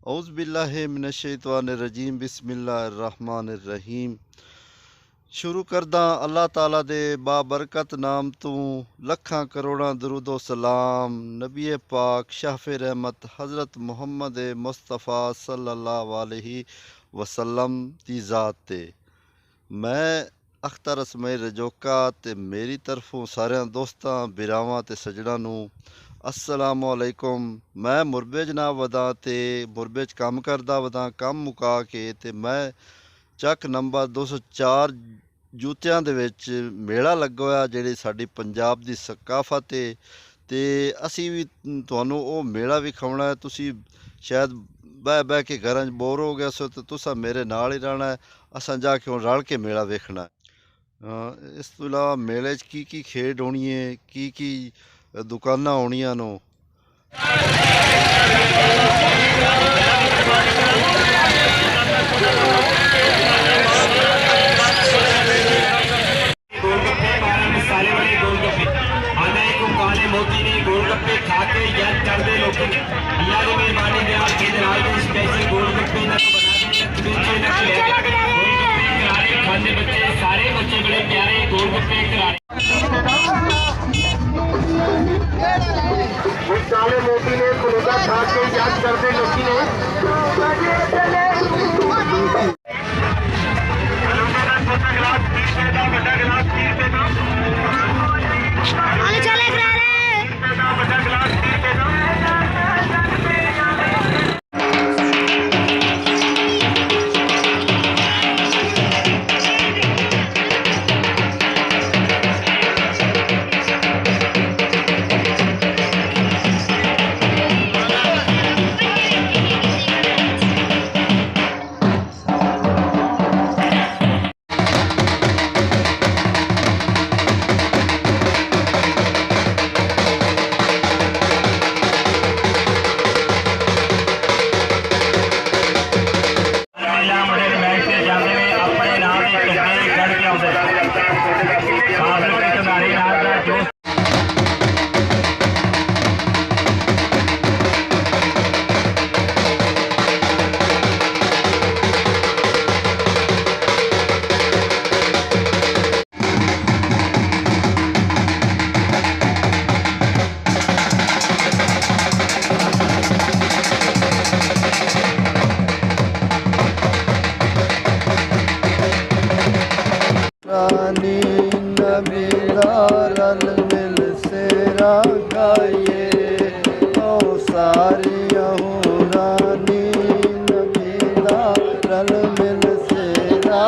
औज़ुबिल्लाहि मिनश्शैतानिर्रजीम बिस्मिल्लाहिर्रहमानिर्रहीम। शुरू करदा अल्लाह ताला दे बाबरकत नाम तू लखां करोड़ां दरूदो सलाम नबी पाक शाफ़े रहमत हज़रत मुहम्मद मुस्तफ़ा सल्लल्लाहु अलैहि वसल्लम दी ज़ात ते। मैं अख्तर असमई रजोका ते मेरी तरफों सारियां दोस्तां बिरावां ते सजणा नू अस्सलामु अलैकुम। मैं मुरबे जनाब वदा ते मुरबे च काम करदा वदा। काम मुका के ते मैं ਚੱਕ ਨੰਬਰ 204 ਜੂਤਿਆਂ ਦੇ ਵਿੱਚ ਮੇਲਾ ਲੱਗਾ ਹੋਇਆ ਜਿਹੜੀ ਸਾਡੀ ਪੰਜਾਬ ਦੀ ਸਕਾਫਤ ਹੈ ਤੇ ਅਸੀਂ ਵੀ ਤੁਹਾਨੂੰ ਉਹ ਮੇਲਾ ਵਿਖਾਉਣਾ ਹੈ। ਤੁਸੀਂ ਸ਼ਾਇਦ ਬਹਿ ਕੇ ਘਰਾਂ 'ਚ ਬੋਰ ਹੋ ਗਏ ਸੋ ਤੇ ਤੁਸੀਂ ਮੇਰੇ ਨਾਲ ਹੀ ਰਹਿਣਾ ਹੈ। ਅਸਾਂ ਜਾ ਕੇ ਹੁਣ ਰਲ ਕੇ ਮੇਲਾ ਵੇਖਣਾ। ਇਸ ਤੋਂ ਇਲਾਵਾ ਮੇਲੇ 'ਚ ਕੀ ਖੇਡ ਹੋਣੀ ਹੈ, ਕੀ ਦੁਕਾਨਾਂ ਹੋਣੀਆਂ ਨੂੰ। गोलगप्पे खा के याद कर दे लोग अल्लाह की मेहरबानी दे स्पेशल गोलगप्पे करारे खाने बच्चे सारे बच्चे बड़े प्यारे गोलगप्पे करारे काले मोती ने फलूदा खा के याद कर दे लोग रल मिल सेरा गाइए ओ सारिया हो रानी नबीला रल मिल सेरा